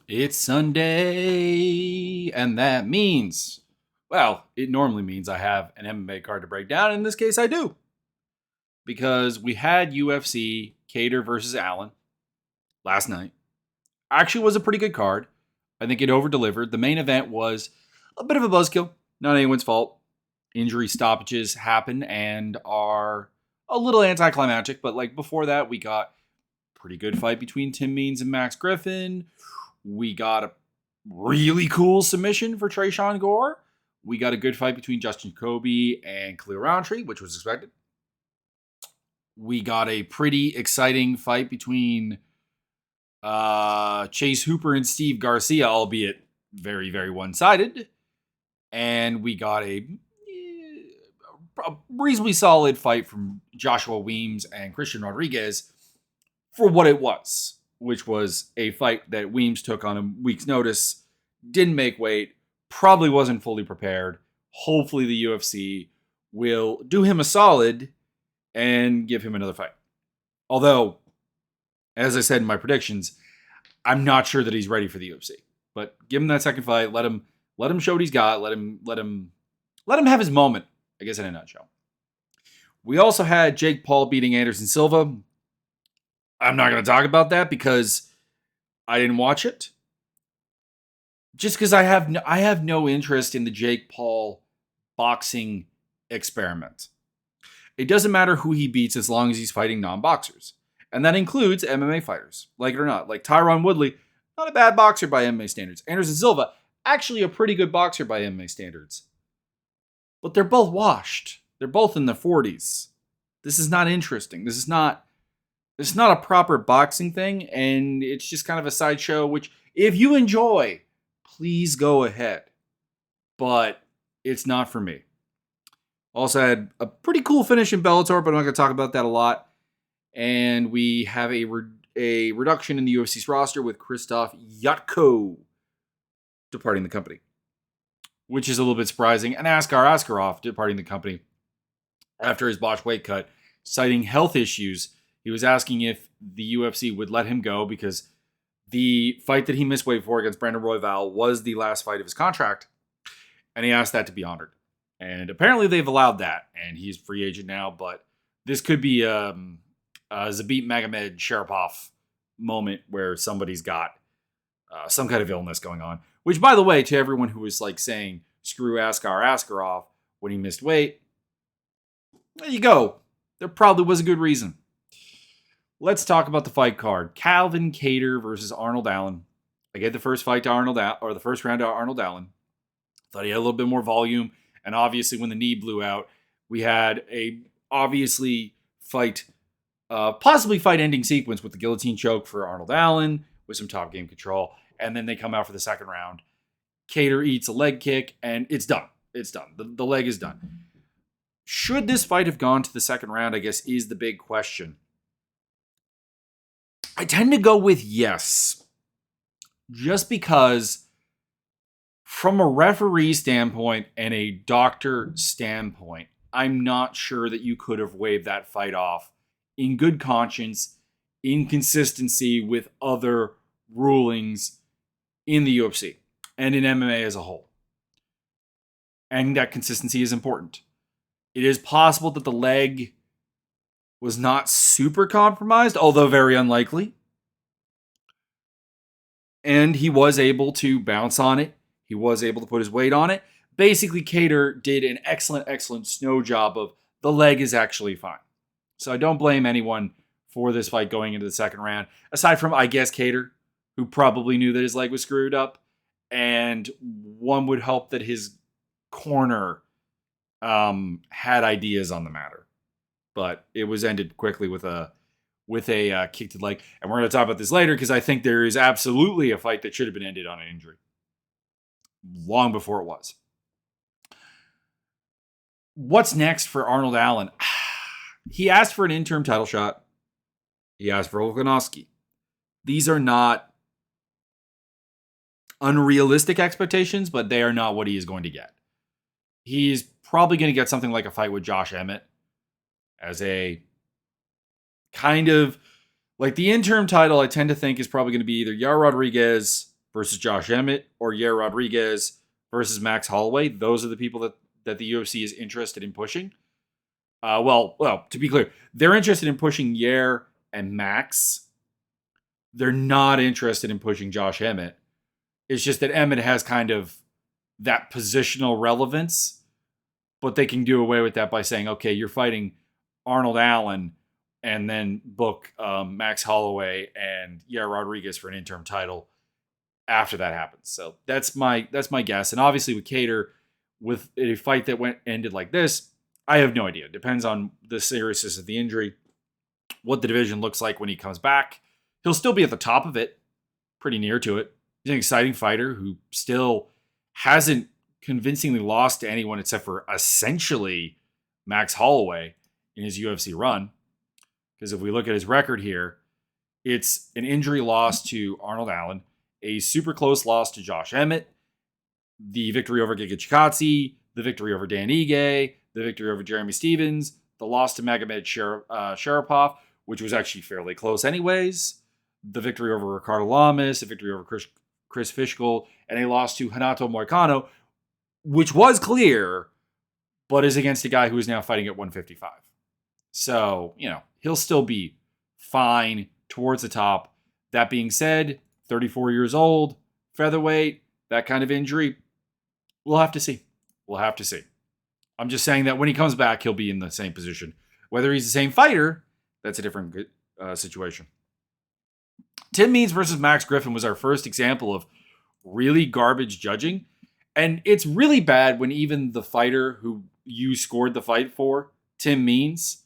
It's Sunday, and that means, well, it normally means I have an MMA card to break down. In this case, I do. Because we had UFC Kattar versus Allen last night. Actually was a pretty good card. I think it over-delivered. The main event was a bit of a buzzkill. Not anyone's fault. Injury stoppages happen and are a little anticlimactic, but like before that, we got a pretty good fight between Tim Means and Max Griffin. We got a really cool submission for Trayshawn Gore. We got a good fight between Justin Kobe and Khalil Roundtree, which was expected. We got a pretty exciting fight between Chase Hooper and Steve Garcia, albeit very, very one-sided. And we got a reasonably solid fight from Joshua Weems and Christian Rodriguez for what it was, which was a fight that Weems took on a week's notice, didn't make weight, probably wasn't fully prepared. Hopefully the UFC will do him a solid and give him another fight. Although, as I said in my predictions, I'm not sure that he's ready for the UFC. But give him that second fight. Let him show what he's got. Let him have his moment, I guess, in a nutshell. We also had Jake Paul beating Anderson Silva. I'm not going to talk about that because I didn't watch it. Just because I have no interest in the Jake Paul boxing experiment. It doesn't matter who he beats as long as he's fighting non-boxers. And that includes MMA fighters, like it or not. Like Tyron Woodley, not a bad boxer by MMA standards. Anderson Silva, actually a pretty good boxer by MMA standards. But they're both washed. They're both in the 40s. This is not interesting. This is not a proper boxing thing, and it's just kind of a sideshow, which, if you enjoy, please go ahead. But it's not for me. Also had a pretty cool finish in Bellator, but I'm not going to talk about that a lot. And we have a reduction in the UFC's roster with Krzysztof Jotko departing the company, which is a little bit surprising. And Askar Askarov departing the company after his botched weight cut, citing health issues. He was asking if the UFC would let him go because the fight that he missed weight for against Brandon Royval was the last fight of his contract, and he asked that to be honored. And apparently they've allowed that, and he's free agent now, but this could be a Zabit Magomed Sharapov moment where somebody's got some kind of illness going on. Which, by the way, to everyone who was like saying, screw Askar Askarov when he missed weight, there you go. There probably was a good reason. Let's talk about the fight card. Calvin Kattar versus Arnold Allen. I gave the first fight to the first round to Arnold Allen. Thought he had a little bit more volume. And obviously, when the knee blew out, we had a possibly fight-ending sequence with the guillotine choke for Arnold Allen with some top game control. And then they come out for the second round. Kattar eats a leg kick, and it's done. It's done. The leg is done. Should this fight have gone to the second round, I guess, is the big question. I tend to go with yes. Just because from a referee standpoint and a doctor standpoint, I'm not sure that you could have waved that fight off in good conscience, in consistency with other rulings in the UFC and in MMA as a whole. And that consistency is important. It is possible that the leg was not super compromised, although very unlikely. And he was able to bounce on it. He was able to put his weight on it. Basically, Kattar did an excellent snow job of the leg is actually fine. So I don't blame anyone for this fight going into the second round. Aside from, I guess, Kattar, who probably knew that his leg was screwed up. And one would hope that his corner had ideas on the matter. But it was ended quickly with a kick to the leg. And we're going to talk about this later because I think there is absolutely a fight that should have been ended on an injury. Long before it was. What's next for Arnold Allen? He asked for an interim title shot. He asked for Volkanovski. These are not unrealistic expectations, but they are not what he is going to get. He's probably going to get something like a fight with Josh Emmett as a kind of like the interim title. I tend to think is probably going to be either Yair Rodriguez, versus Josh Emmett or Yair Rodriguez versus Max Holloway. Those are the people that the UFC is interested in pushing. Well, to be clear, they're interested in pushing Yair and Max. They're not interested in pushing Josh Emmett. It's just that Emmett has kind of that positional relevance, but they can do away with that by saying, okay, you're fighting Arnold Allen and then book Max Holloway and Yair Rodriguez for an interim title after that happens. So that's my guess. And obviously with Kattar, with a fight that ended like this, I have no idea. It depends on the seriousness of the injury, what the division looks like when he comes back. He'll still be at the top of it, pretty near to it. He's an exciting fighter who still hasn't convincingly lost to anyone except for essentially Max Holloway in his UFC run. Because if we look at his record here, it's an injury loss to Arnold Allen, a super close loss to Josh Emmett, the victory over Giga Chikadze, the victory over Dan Ige, the victory over Jeremy Stevens, the loss to Magomed Sharapov, which was actually fairly close anyways, the victory over Ricardo Lamas, the victory over Chris Fishgold, and a loss to Renato Moicano, which was clear, but is against a guy who is now fighting at 155. So, he'll still be fine towards the top. That being said, 34 years old, featherweight, that kind of injury, we'll have to see. I'm just saying that when he comes back, he'll be in the same position. Whether he's the same fighter, that's a different situation. Tim Means versus Max Griffin was our first example of really garbage judging. And it's really bad when even the fighter who you scored the fight for, Tim Means,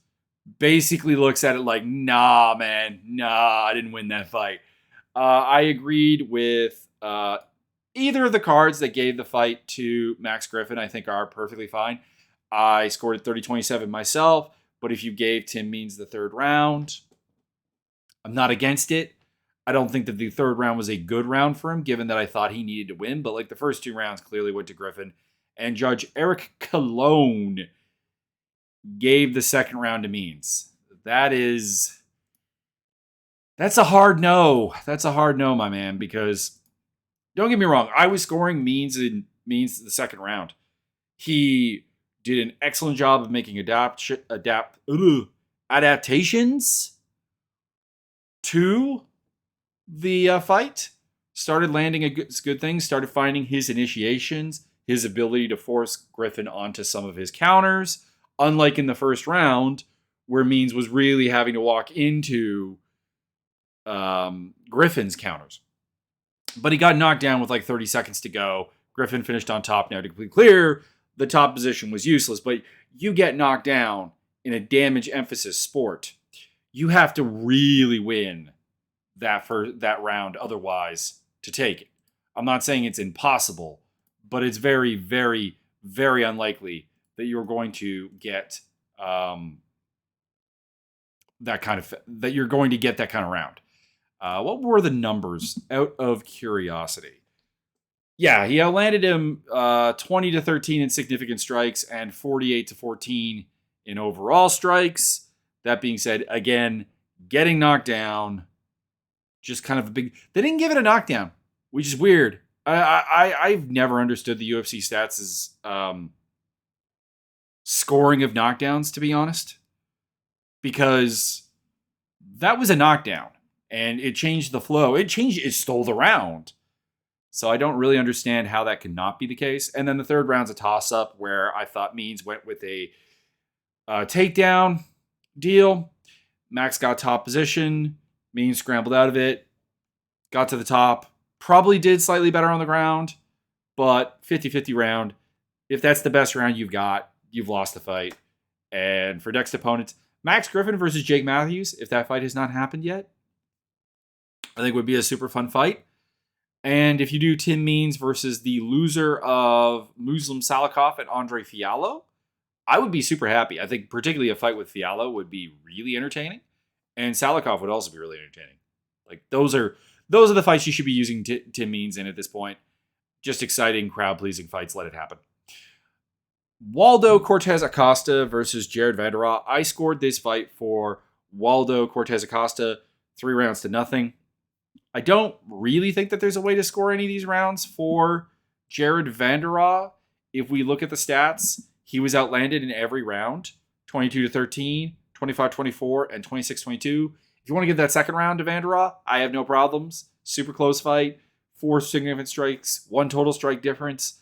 basically looks at it like, nah, man, I didn't win that fight. I agreed with either of the cards that gave the fight to Max Griffin, I think are perfectly fine. I scored at 30-27 myself, but if you gave Tim Means the third round, I'm not against it. I don't think that the third round was a good round for him, given that I thought he needed to win, but the first two rounds clearly went to Griffin. And Judge Eric Colon gave the second round to Means. That's a hard no. That's a hard no, my man, because don't get me wrong, I was scoring Means the second round. He did an excellent job of making adaptations to the fight. Started landing good things, started finding his initiations, his ability to force Griffin onto some of his counters, unlike in the first round, where Means was really having to walk into Griffin's counters. But he got knocked down with 30 seconds to go. Griffin finished on top. Now, to be clear, the top position was useless, but you get knocked down in a damage emphasis sport, you have to really win that round otherwise to take it. I'm not saying it's impossible, but it's very, very, very unlikely that you're going to get that kind of round. What were the numbers out of curiosity? Yeah, he outlanded him 20-13 in significant strikes and 48-14 in overall strikes. That being said, again, getting knocked down, just kind of a big... They didn't give it a knockdown, which is weird. I've never understood the UFC stats as scoring of knockdowns, to be honest, because that was a knockdown, and it changed the flow. It stole the round. So I don't really understand how that could not be the case. And then the third round's a toss-up where I thought Means went with a takedown deal. Max got top position. Means scrambled out of it. Got to the top. Probably did slightly better on the ground. But 50-50 round. If that's the best round you've got, you've lost the fight. And for next opponents, Max Griffin versus Jake Matthews, if that fight has not happened yet, I think would be a super fun fight. And if you do Tim Means versus the loser of Muslim Salikov and Andre Fiallo, I would be super happy. I think particularly a fight with Fiallo would be really entertaining. And Salikov would also be really entertaining. Those are the fights you should be using Tim Means in at this point. Just exciting, crowd-pleasing fights. Let it happen. Waldo Cortez Acosta versus Jared Vanderhaar. I scored this fight for Waldo Cortez Acosta 3-0. I don't really think that there's a way to score any of these rounds for Jared Vanderraa. If we look at the stats, he was outlanded in every round, 22-13, 25-24, and 26-22. If you want to give that second round to Vanderraa, I have no problems. Super close fight, 4 significant strikes, 1 total strike difference.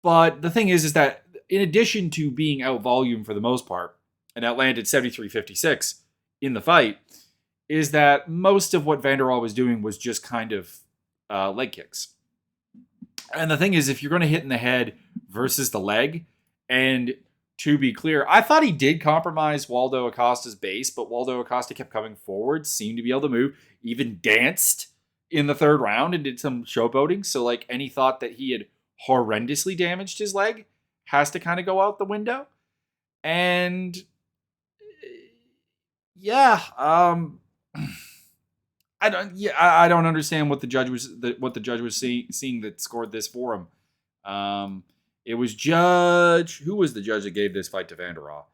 But the thing is that in addition to being out volume for the most part, and outlanded 73-56 in the fight, is that most of what Vanderraa was doing was just kind of leg kicks. And the thing is, if you're going to hit in the head versus the leg, and to be clear, I thought he did compromise Waldo Acosta's base, but Waldo Acosta kept coming forward, seemed to be able to move, even danced in the third round and did some showboating. So, like, any thought that he had horrendously damaged his leg has to kind of go out the window. And yeah, I don't understand what the judge was seeing that scored this for him. It was who was the judge that gave this fight to Vanderraa?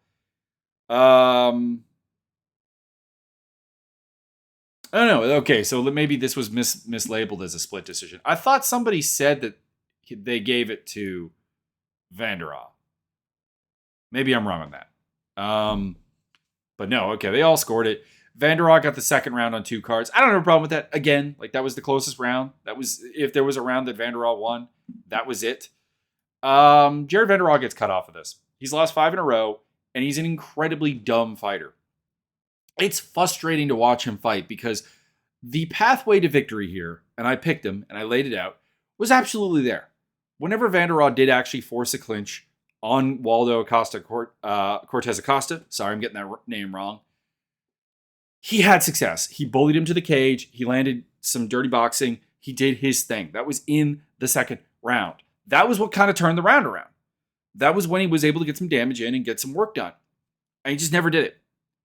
I don't know. Okay, so maybe this was mislabeled as a split decision. I thought somebody said that they gave it to Vanderraa. Maybe I'm wrong on that. But no, okay, they all scored it. Vanderraa got the second round on 2 cards. I don't have a problem with that. Again, like, that was the closest round. That was, if there was a round that Vanderraa won, that was it. Jared Vanderraa gets cut off of this. He's lost 5 in a row, and he's an incredibly dumb fighter. It's frustrating to watch him fight because the pathway to victory here, and I picked him and I laid it out, was absolutely there. Whenever Vanderraa did actually force a clinch on Waldo Acosta, Cortez Acosta, sorry, I'm getting that name wrong, he had success. He bullied him to the cage. He landed some dirty boxing. He did his thing. That was in the second round. That was what kind of turned the round around. That was when he was able to get some damage in and get some work done. And he just never did it.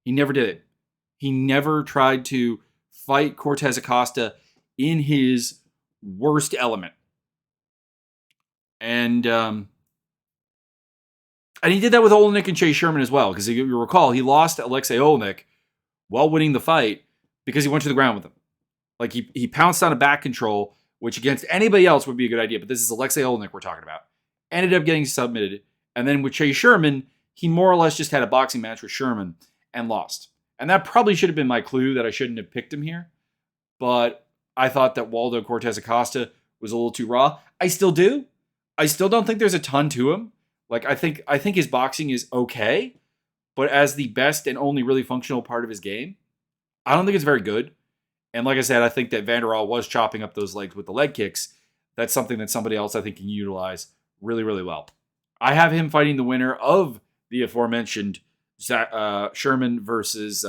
He never did it. He never tried to fight Cortez Acosta in his worst element. And he did that with Olenek and Chase Sherman as well, because if you recall, he lost to Alexei Olenek while winning the fight because he went to the ground with him. Like, he pounced on a back control, which against anybody else would be a good idea, but this is Alexei Olenek we're talking about. Ended up getting submitted. And then with Chase Sherman, he more or less just had a boxing match with Sherman and lost. And that probably should have been my clue that I shouldn't have picked him here. But I thought that Waldo Cortez Acosta was a little too raw. I still do. I still don't think there's a ton to him. Like, I think his boxing is okay, but as the best and only really functional part of his game, I don't think it's very good. And like I said, I think that Vanderraa was chopping up those legs with the leg kicks. That's something that somebody else I think can utilize really, really well. I have him fighting the winner of the aforementioned Sherman versus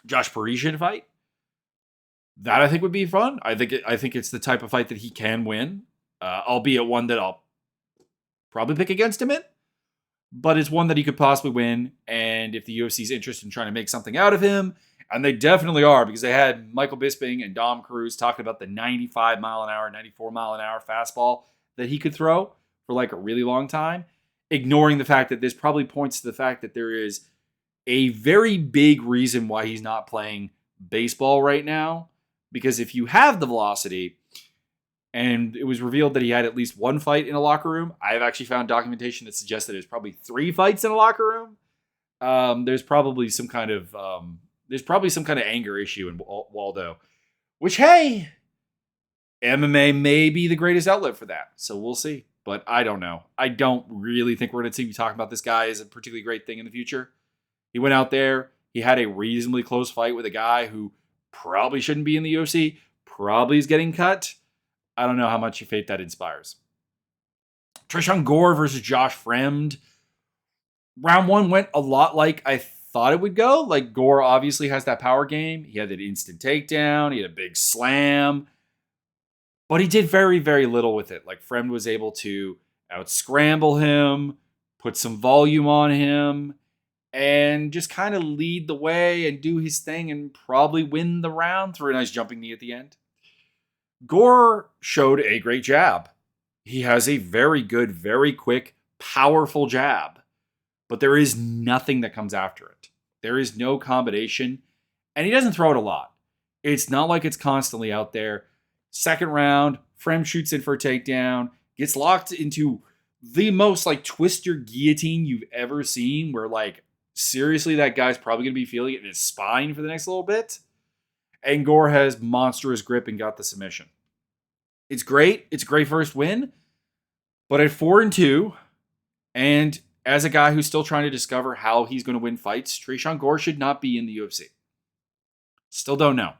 Josh Parisian fight. That I think would be fun. I think it's the type of fight that he can win, albeit one that I'll probably pick against him in. But it's one that he could possibly win. And if the UFC's interested in trying to make something out of him, and they definitely are, because they had Michael Bisping and Dom Cruz talking about the 95 mile an hour, 94 mile an hour fastball that he could throw for like a really long time, ignoring the fact that this probably points to the fact that there is a very big reason why he's not playing baseball right now. Because if you have the velocity, and it was revealed that he had at least 1 fight in a locker room, I have actually found documentation that suggests that there's probably 3 fights in a locker room. There's probably some kind of anger issue in Waldo, which, hey, MMA may be the greatest outlet for that. So we'll see. But I don't know. I don't really think we're going to see me talking about this guy as a particularly great thing in the future. He went out there. He had a reasonably close fight with a guy who probably shouldn't be in the UFC. Probably is getting cut. I don't know how much faith that inspires. Trishan Gore versus Josh Fremd. Round 1 went a lot like I thought it would go. Like, Gore obviously has that power game. He had that instant takedown. He had a big slam. But he did very, very little with it. Like, Fremd was able to out-scramble him, put some volume on him, and just kind of lead the way and do his thing and probably win the round through a nice jumping knee at the end. Gore showed a great jab. He has a very good, very quick, powerful jab. But there is nothing that comes after it. There is no combination. And he doesn't throw it a lot. It's not like it's constantly out there. Second round, Frem shoots in for a takedown, gets locked into the most like twister guillotine you've ever seen, where like seriously that guy's probably gonna be feeling it in his spine for the next little bit. And Gore has monstrous grip and got the submission. It's great. It's a great first win. But at 4-2, and as a guy who's still trying to discover how he's going to win fights, Tresean Gore should not be in the UFC. Still don't know.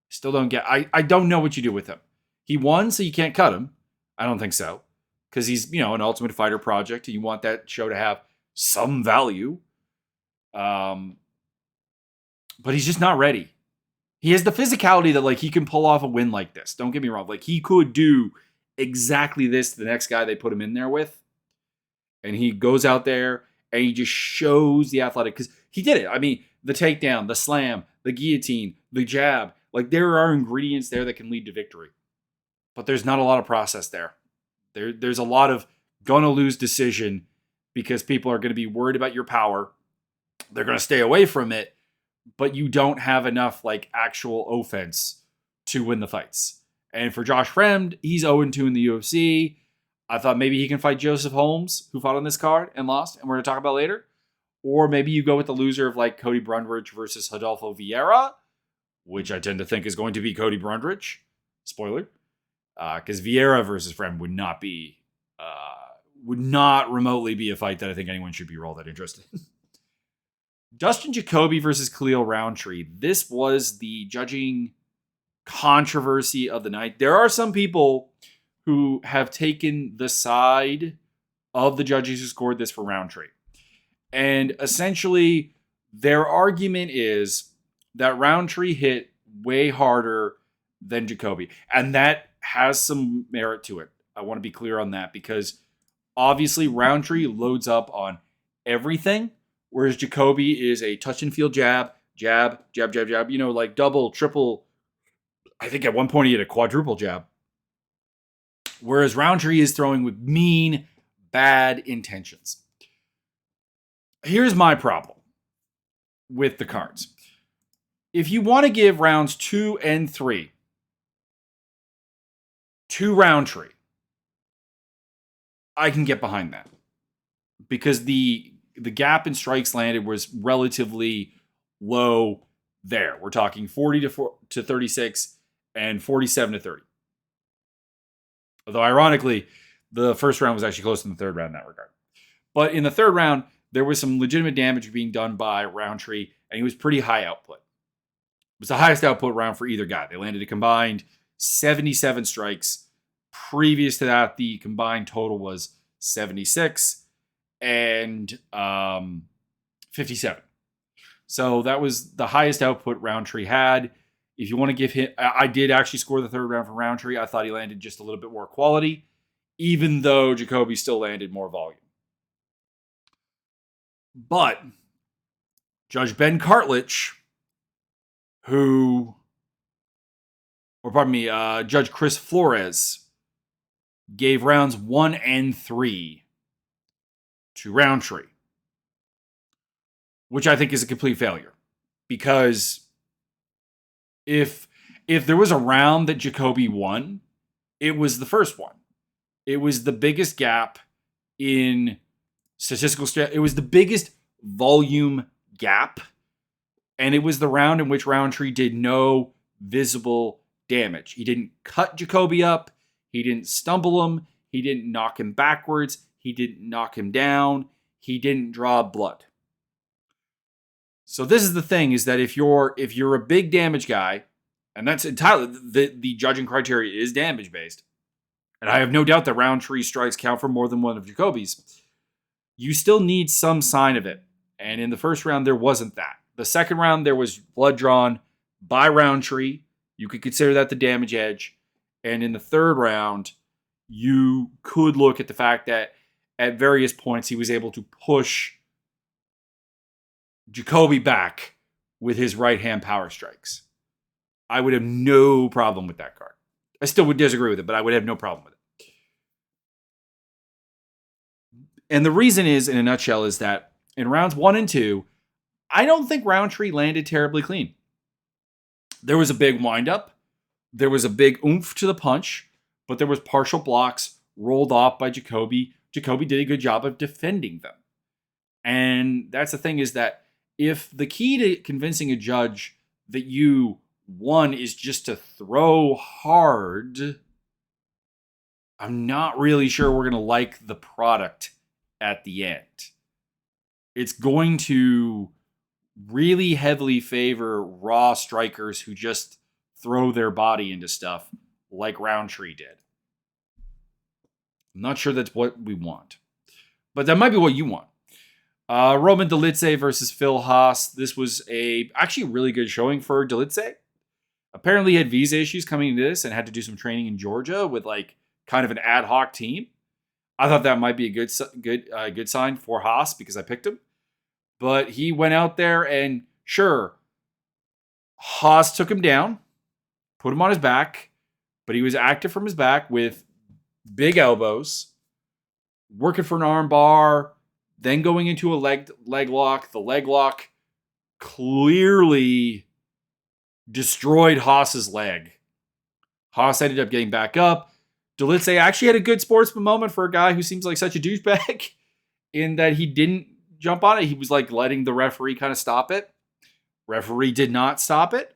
Still don't get. I don't know what you do with him. He won, so you can't cut him. I don't think so. Because he's, an Ultimate Fighter project, and you want that show to have some value. But he's just not ready. He has the physicality that, like, he can pull off a win like this. Don't get me wrong. Like, he could do exactly this to the next guy they put him in there with. And he goes out there and he just shows the athletic. Because he did it. I mean, the takedown, the slam, the guillotine, the jab. Like, there are ingredients there that can lead to victory. But there's not a lot of process there. There's a lot of gonna lose decision because people are going to be worried about your power. They're going to stay away from it. But you don't have enough like actual offense to win the fights. And for Josh Fremd, he's 0-2 in the UFC. I thought maybe he can fight Joseph Holmes, who fought on this card and lost, and we're going to talk about later. Or maybe you go with the loser of like Cody Brundage versus Rodolfo Vieira, which I tend to think is going to be Cody Brundage. Spoiler. Because Vieira versus Fremd would not remotely be a fight that I think anyone should be all that interested in. Dustin Jacoby versus Khalil Roundtree. This was the judging controversy of the night. There are some people who have taken the side of the judges who scored this for Roundtree. And essentially, their argument is that Roundtree hit way harder than Jacoby. And that has some merit to it. I want to be clear on that because obviously Roundtree loads up on everything. Whereas Jacoby is a touch and feel jab, jab, jab, jab, jab, like double, triple. I think at one point he had a quadruple jab. Whereas Roundtree is throwing with mean, bad intentions. Here's my problem with the cards. If you want to give rounds 2 and 3 to Roundtree, I can get behind that. Because the gap in strikes landed was relatively low there. We're talking 40 to 36 and 47 to 30. Although ironically, the first round was actually close in the third round in that regard. But in the third round, there was some legitimate damage being done by Roundtree, and he was pretty high output. It was the highest output round for either guy. They landed a combined 77 strikes. Previous to that, the combined total was 76. And 57. So that was the highest output Roundtree had. If you want to give him, I did actually score the third round for Roundtree. I thought he landed just a little bit more quality, even though Jacoby still landed more volume. But Judge Ben Cartledge, Judge Chris Flores, gave rounds 1 and 3 to Roundtree, which I think is a complete failure. Because if there was a round that Jacoby won, it was the first one. It was the biggest gap in statistical it was the biggest volume gap, and it was the round in which Roundtree did no visible damage. He didn't cut Jacoby up, he didn't stumble him, he didn't knock him backwards, he didn't knock him down. He didn't draw blood. So this is the thing, is that if you're a big damage guy, and that's entirely, the judging criteria is damage based, and I have no doubt that Roundtree strikes count for more than one of Jacoby's, you still need some sign of it. And in the first round, there wasn't that. The second round, there was blood drawn by Roundtree. You could consider that the damage edge. And in the third round, you could look at the fact that at various points, he was able to push Jacoby back with his right-hand power strikes. I would have no problem with that card. I still would disagree with it, but I would have no problem with it. And the reason is, in a nutshell, is that in rounds 1 and 2, I don't think Roundtree landed terribly clean. There was a big windup. There was a big oomph to the punch, but there was partial blocks rolled off by Jacoby. Jacoby did a good job of defending them. And that's the thing, is that if the key to convincing a judge that you won is just to throw hard, I'm not really sure we're going to like the product at the end. It's going to really heavily favor raw strikers who just throw their body into stuff like Roundtree did. I'm not sure that's what we want, but that might be what you want. Roman Dolidze versus Phil Haas. This was actually a really good showing for Dolidze. Apparently he had visa issues coming into this and had to do some training in Georgia with like kind of an ad hoc team. I thought that might be a good sign for Haas because I picked him. But he went out there and sure, Haas took him down, put him on his back, but he was active from his back with big elbows, working for an arm bar, then going into a leg lock. The leg lock clearly destroyed Haas's leg. Haas ended up getting back up. Dolidze actually had a good sportsman moment for a guy who seems like such a douchebag in that he didn't jump on it. He was like letting the referee kind of stop it. Referee did not stop it.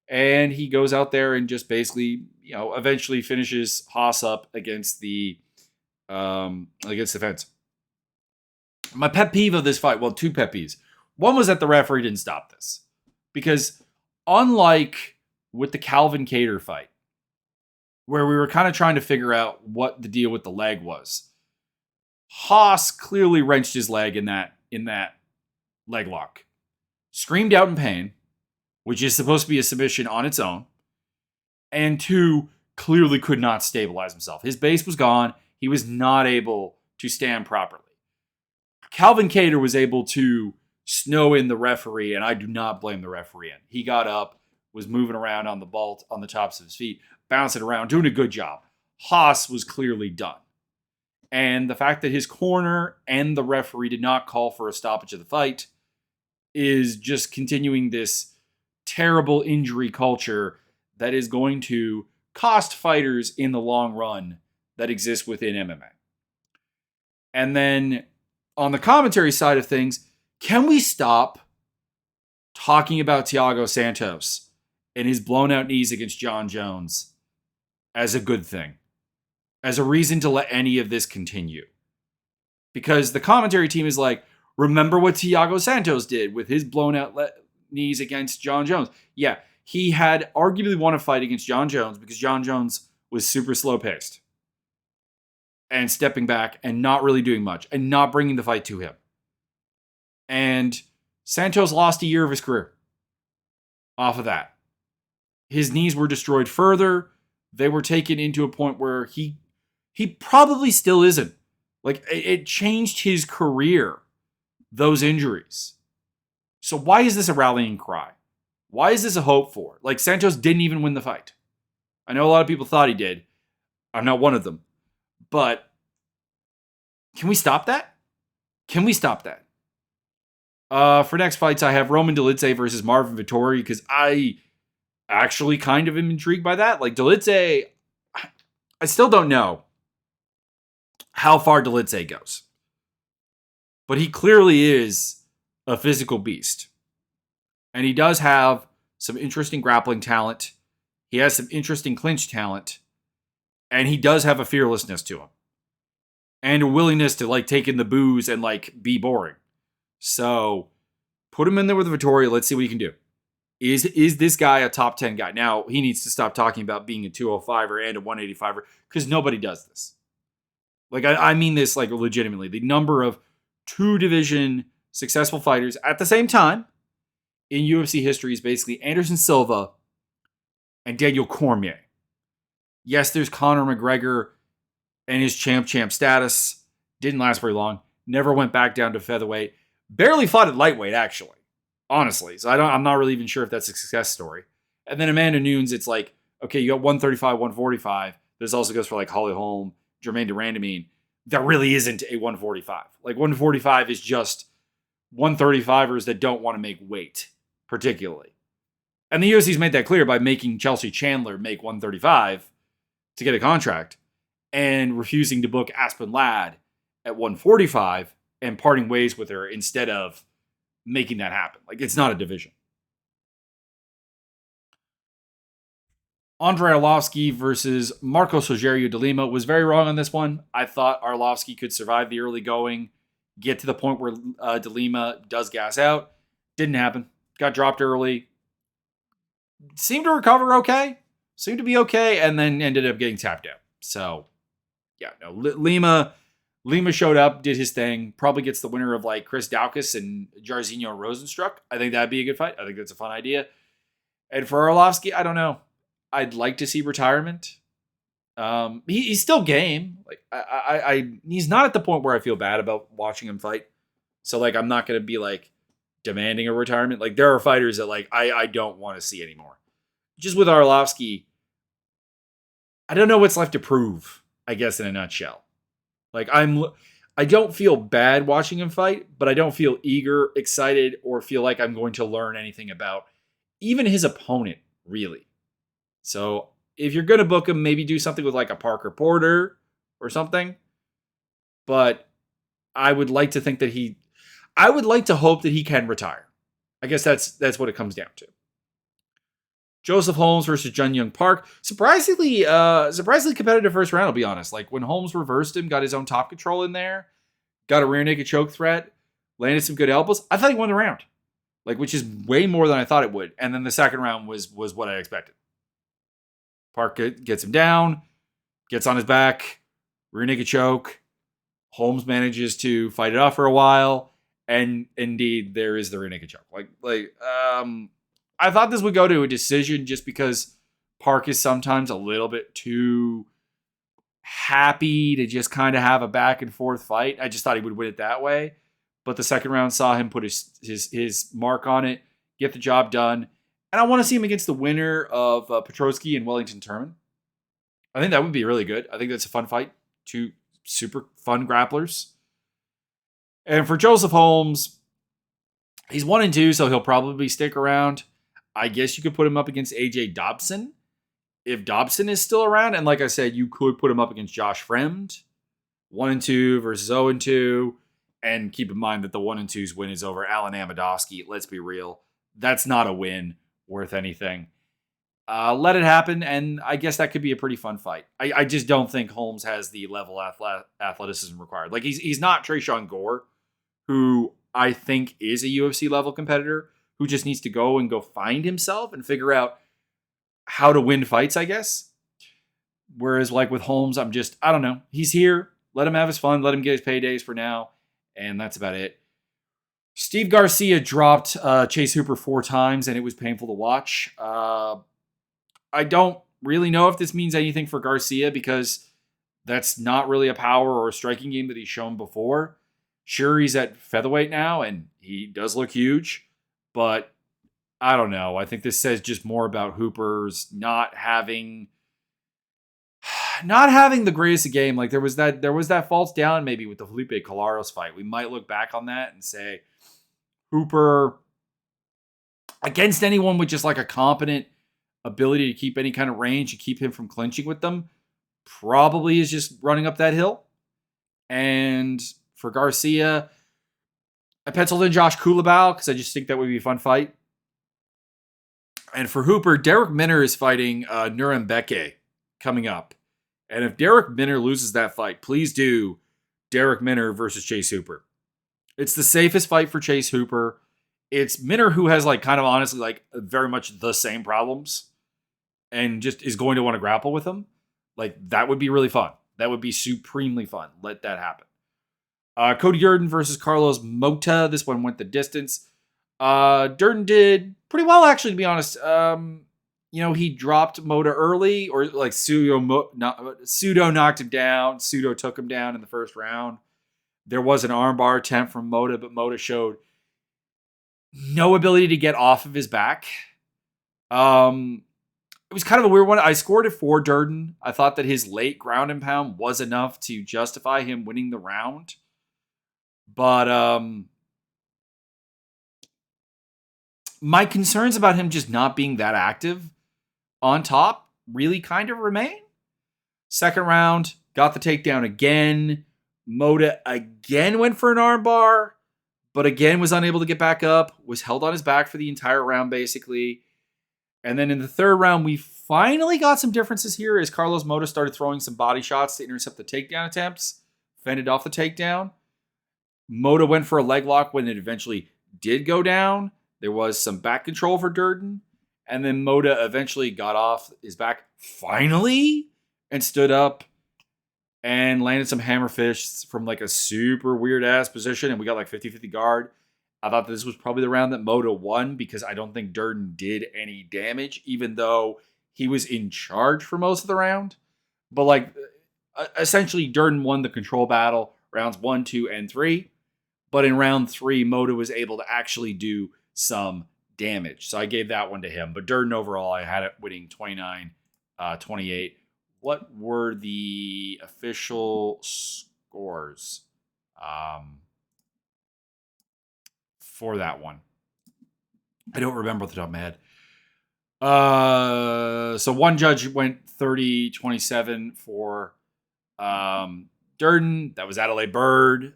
And he goes out there and just basically, eventually finishes Haas up against the fence. My pet peeve of this fight, well, two pet peeves. One was that the referee didn't stop this. Because unlike with the Calvin Kattar fight, where we were kind of trying to figure out what the deal with the leg was, Haas clearly wrenched his leg in that leg lock. Screamed out in pain, which is supposed to be a submission on its own. And two, clearly could not stabilize himself. His base was gone. He was not able to stand properly. Calvin Kattar was able to snow in the referee, and I do not blame the referee. He got up, was moving around on the vault on the tops of his feet, bouncing around, doing a good job. Haas was clearly done. And the fact that his corner and the referee did not call for a stoppage of the fight is just continuing this terrible injury culture that is going to cost fighters in the long run that exists within MMA. And then on the commentary side of things, can we stop talking about Thiago Santos and his blown out knees against John Jones as a good thing, as a reason to let any of this continue? Because the commentary team is like, remember what Thiago Santos did with his blown out knees against John Jones. Yeah, he had arguably won a fight against John Jones because John Jones was super slow paced and stepping back and not really doing much and not bringing the fight to him. And Santos lost a year of his career off of that. His knees were destroyed further. They were taken into a point where he probably still isn't. Like, it changed his career, those injuries. So why is this a rallying cry? Why is this a hope for? Like, Santos didn't even win the fight. I know a lot of people thought he did. I'm not one of them. But can we stop that? Can we stop that? For next fights, I have Roman Dolidze versus Marvin Vettori because I actually kind of am intrigued by that. Like, Dolidze, I still don't know how far Dolidze goes. But he clearly is a physical beast. And he does have some interesting grappling talent. He has some interesting clinch talent. And he does have a fearlessness to him. And a willingness to, like, take in the booze and, like, be boring. So, put him in there with Vettori. Let's see what he can do. Is this guy a top 10 guy? Now, he needs to stop talking about being a 205er and a 185er because nobody does this. Like, I mean this, like, legitimately. The number of two-division successful fighters at the same time in UFC history is basically Anderson Silva and Daniel Cormier. Yes, there's Conor McGregor and his champ status. Didn't last very long. Never went back down to featherweight. Barely fought at lightweight, actually. Honestly. So I'm not really even sure if that's a success story. And then Amanda Nunes, it's like, okay, you got 135, 145. This also goes for like Holly Holm, Jermaine Durandamine. That really isn't a 145. Like 145 is just 135ers that don't want to make weight, particularly. And the UFC's made that clear by making Chelsea Chandler make 135 to get a contract and refusing to book Aspen Ladd at 145 and parting ways with her instead of making that happen. Like, it's not a division. Andrei Arlovsky versus Marco Sogerio de Lima was very wrong on this one. I thought Arlovsky could survive the early going, get to the point where de Lima does gas out. Didn't happen. Got dropped early. Seemed to recover okay. Seemed to be okay, and then ended up getting tapped out. So, yeah, no. Lima showed up, did his thing. Probably gets the winner of like Chris Daukaus and Jairzinho Rosenstruck. I think that'd be a good fight. I think that's a fun idea. And for Arlovsky, I don't know. I'd like to see retirement. He's still game. Like he's not at the point where I feel bad about watching him fight. So like I'm not gonna be like demanding a retirement. Like there are fighters that like I don't want to see anymore. Just with Arlovsky, I don't know what's left to prove. I guess in a nutshell. Like I don't feel bad watching him fight, but I don't feel eager, excited, or feel like I'm going to learn anything about even his opponent really. So if you're going to book him, maybe do something with like a Parker Porter or something. But I would like to think that I would like to hope that he can retire. I guess that's what it comes down to. Joseph Holmes versus Jun Young Park. Surprisingly competitive first round, I'll be honest. Like when Holmes reversed him, got his own top control in there, got a rear naked choke threat, landed some good elbows. I thought he won the round. Like, which is way more than I thought it would. And then the second round was what I expected. Park gets him down, gets on his back, rear naked choke. Holmes manages to fight it off for a while, and indeed there is the rear naked choke. I thought this would go to a decision just because Park is sometimes a little bit too happy to just kind of have a back and forth fight. I just thought he would win it that way, but the second round saw him put his mark on it, get the job done. And I want to see him against the winner of Petrosky and Wellington Turman. I think that would be really good. I think that's a fun fight. Two super fun grapplers. And for Joseph Holmes, he's 1-2, so he'll probably stick around. I guess you could put him up against AJ Dobson if Dobson is still around. And like I said, you could put him up against Josh Fremd. 1-2 versus 0-2. And keep in mind that the 1-2's win is over Alan Amidovsky. Let's be real. That's not a win worth anything. Let it happen, and I guess that could be a pretty fun fight. I just don't think Holmes has the level of athleticism required. Like he's not Tresean Gore, who I think is a UFC level competitor, who just needs to go find himself and figure out how to win fights, I guess. Whereas like with Holmes, I don't know. He's here. Let him have his fun. Let him get his paydays for now. And that's about it. Steve Garcia dropped Chase Hooper 4 times, and it was painful to watch. I don't really know if this means anything for Garcia because that's not really a power or a striking game that he's shown before. Sure, he's at featherweight now, and he does look huge, but I don't know. I think this says just more about Hooper's not having the greatest of game. Like there was that false down maybe with the Felipe Colaros fight. We might look back on that and say Hooper against anyone with just like a competent ability to keep any kind of range and keep him from clinching with them probably is just running up that hill. And for Garcia, I penciled in Josh Kulabau because I just think that would be a fun fight. And for Hooper, Derek Minner is fighting Nuran Beke coming up. And if Derek Minner loses that fight, please do Derek Minner versus Chase Hooper. It's the safest fight for Chase Hooper. It's Minner who has like kind of honestly like very much the same problems and just is going to want to grapple with them. Like that would be really fun. That would be supremely fun. Let that happen. Cody Durden versus Carlos Mota. This one went the distance. Durden did pretty well, actually, to be honest. He dropped Mota early, or like pseudo knocked him down. Pseudo took him down in the first round. There was an armbar attempt from Mota, but Mota showed no ability to get off of his back. It was kind of a weird one. I scored it for Durden. I thought that his late ground and pound was enough to justify him winning the round. But my concerns about him just not being that active on top really kind of remain. Second round, got the takedown again. Moda again went for an armbar, but again was unable to get back up, was held on his back for the entire round basically. And then in the third round, we finally got some differences here as Carlos Moda started throwing some body shots to intercept the takedown attempts, fended off the takedown. Moda went for a leg lock when it eventually did go down. There was some back control for Durden. And then Moda eventually got off his back finally and stood up and landed some hammer fists from like a super weird ass position. And we got like 50-50 guard. I thought this was probably the round that Moda won because I don't think Durden did any damage, even though he was in charge for most of the round. But like essentially Durden won the control battle rounds 1, 2, and 3. But in round 3, Moda was able to actually do some damage. So I gave that one to him. But Durden overall, I had it winning 29-28. What were the official scores for that one? I don't remember off the top of my head. So one judge went 30-27 for Durden. That was Adelaide Bird.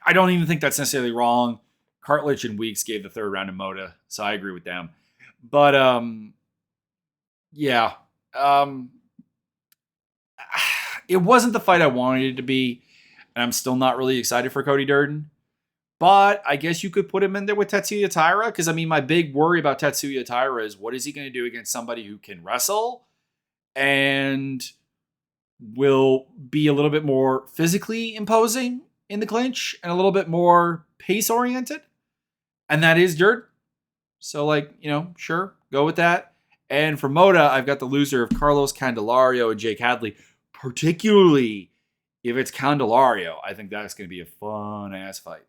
I don't even think that's necessarily wrong. Cartledge and Weeks gave the third round to Moda, so I agree with them. But yeah, it wasn't the fight I wanted it to be, and I'm still not really excited for Cody Durden. But I guess you could put him in there with Tetsuya Taira, because I mean, my big worry about Tetsuya Taira is what is he going to do against somebody who can wrestle and will be a little bit more physically imposing in the clinch and a little bit more pace oriented, and that is Durden. So like, sure, go with that. And for Moda, I've got the loser of Carlos Candelario and Jake Hadley, particularly if it's Candelario. I think that's going to be a fun ass fight.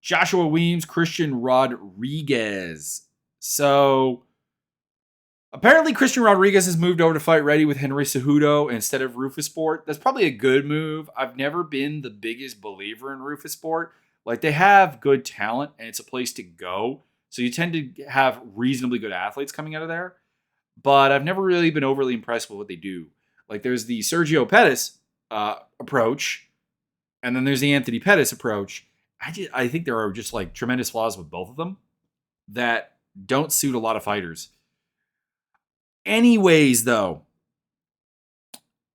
Joshua Weems, Christian Rodriguez. So apparently Christian Rodriguez has moved over to fight ready with Henry Cejudo instead of Roufusport. That's probably a good move. I've never been the biggest believer in Roufusport. Like, they have good talent and it's a place to go. So you tend to have reasonably good athletes coming out of there. But I've never really been overly impressed with what they do. Like, there's the Sergio Pettis approach, and then there's the Anthony Pettis approach. I think there are just like tremendous flaws with both of them that don't suit a lot of fighters. Anyways, though,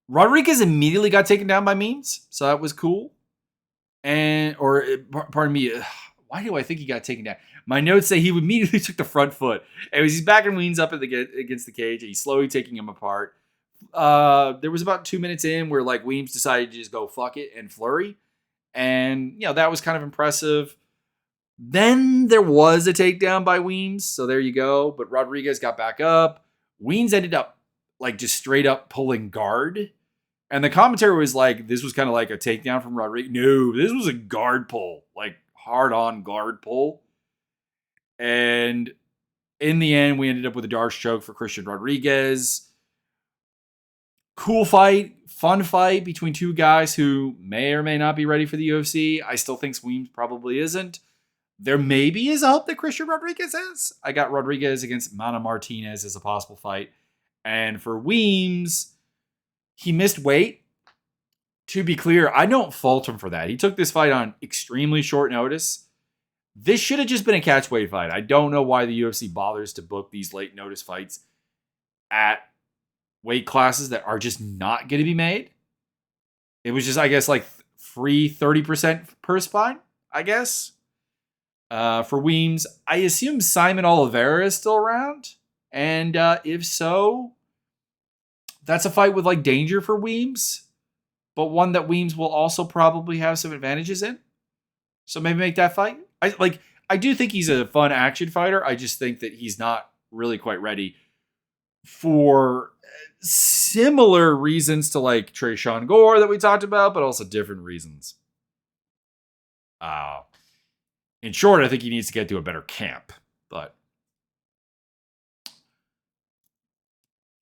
Rodriguez immediately got taken down by Means, so that was cool. Pardon me, why do I think he got taken down? My notes say he immediately took the front foot. And he's backing Weems up against the cage, and he's slowly taking him apart. There was about 2 minutes in where like Weems decided to just go fuck it and flurry. And, that was kind of impressive. Then there was a takedown by Weems, so there you go. But Rodriguez got back up. Weems ended up like just straight up pulling guard. And the commentary was like, this was kind of like a takedown from Rodriguez. No, this was a guard pull, like hard on guard pull. And in the end, we ended up with a Darce choke for Christian Rodriguez. Cool fight, fun fight between two guys who may or may not be ready for the UFC. I still think Weems probably isn't. There maybe is a hope that Christian Rodriguez is. I got Rodriguez against Mana Martinez as a possible fight. And for Weems, he missed weight. To be clear, I don't fault him for that. He took this fight on extremely short notice. This should have just been a catch weight fight. I don't know why the UFC bothers to book these late notice fights at weight classes that are just not going to be made. It was just, I guess, like free 30% per spine, I guess. For Weems, I assume Simon Oliveira is still around. And if so, that's a fight with like danger for Weems, but one that Weems will also probably have some advantages in. So maybe make that fight. I do think he's a fun action fighter. I just think that he's not really quite ready for similar reasons to like Tresean Gore that we talked about, but also different reasons. In short, I think he needs to get to a better camp, but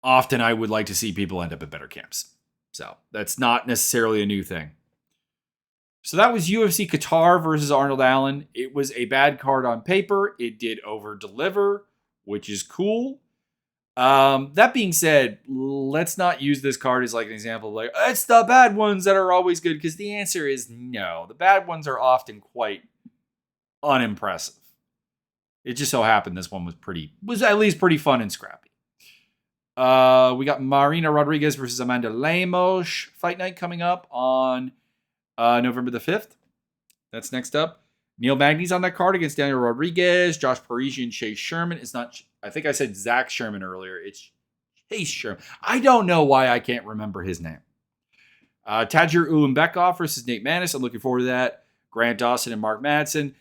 often I would like to see people end up at better camps. So that's not necessarily a new thing. So that was UFC Kattar versus Arnold Allen. It was a bad card on paper. It did over deliver, which is cool. That being said, let's not use this card as like an example of like, it's the bad ones that are always good, because the answer is no. The bad ones are often quite unimpressive. It just so happened this one was at least pretty fun and scrappy. We got Marina Rodriguez versus Amanda Lemos fight night coming up on November the 5th. That's next up. Neil Magny's on that card against Daniel Rodriguez. Josh Parisian, Chase Sherman. It's not, I think I said Zach Sherman earlier. It's Chase Sherman. I don't know why I can't remember his name. Tadjir Ulanbekov versus Nate Maness. I'm looking forward to that. Grant Dawson and Mark Madsen.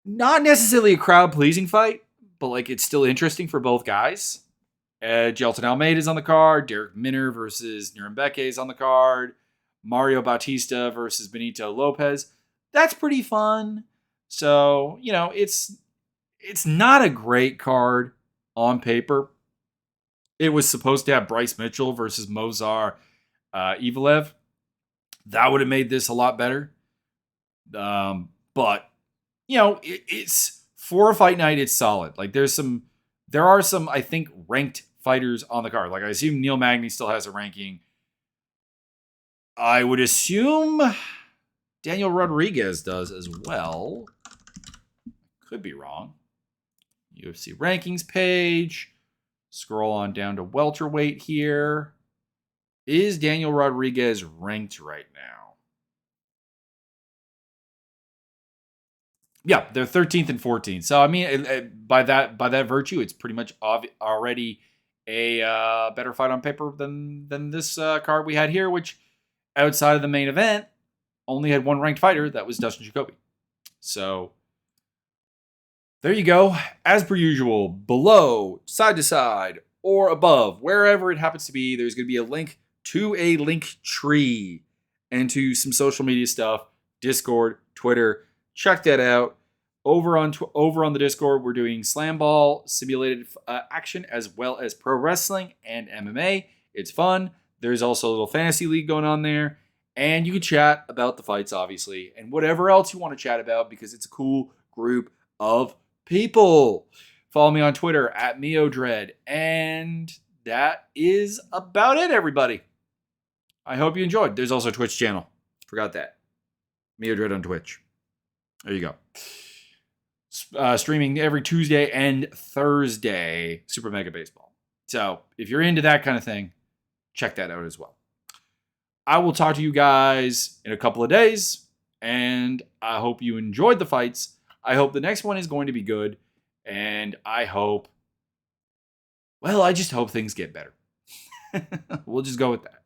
Not necessarily a crowd-pleasing fight, but like it's still interesting for both guys. Jelton Almeida is on the card. Derek Minner versus Nurembeke is on the card. Mario Bautista versus Benito Lopez. That's pretty fun. So, it's not a great card on paper. It was supposed to have Bryce Mitchell versus Mozar Evelev. That would have made this a lot better. But, it's for a fight night, it's solid. Like there are some, I think, ranked fighters on the card. Like I assume Neil Magny still has a ranking. I would assume Daniel Rodriguez does as well. Could be wrong. UFC rankings page. Scroll on down to welterweight here. Is Daniel Rodriguez ranked right now? Yeah, they're 13th and 14th. So I mean, by that virtue, it's pretty much already a better fight on paper than this card we had here, which outside of the main event only had one ranked fighter. That was Dustin Jacoby. So there you go. As per usual, below, side to side, or above, wherever it happens to be, there's going to be a link to a link tree and to some social media stuff, Discord, Twitter. Check that out. Over on the Discord, we're doing slam ball simulated action as well as pro wrestling and MMA. It's fun. There's also a little fantasy league going on there. And you can chat about the fights, obviously, and whatever else you want to chat about because it's a cool group of people. Follow me on Twitter at MioDread. And that is about it, everybody. I hope you enjoyed. There's also a Twitch channel. Forgot that. MioDread on Twitch. There you go. Streaming every Tuesday and Thursday, Super Mega Baseball. So if you're into that kind of thing, check that out as well. I will talk to you guys in a couple of days, and I hope you enjoyed the fights. I hope the next one is going to be good, and I just hope things get better. We'll just go with that.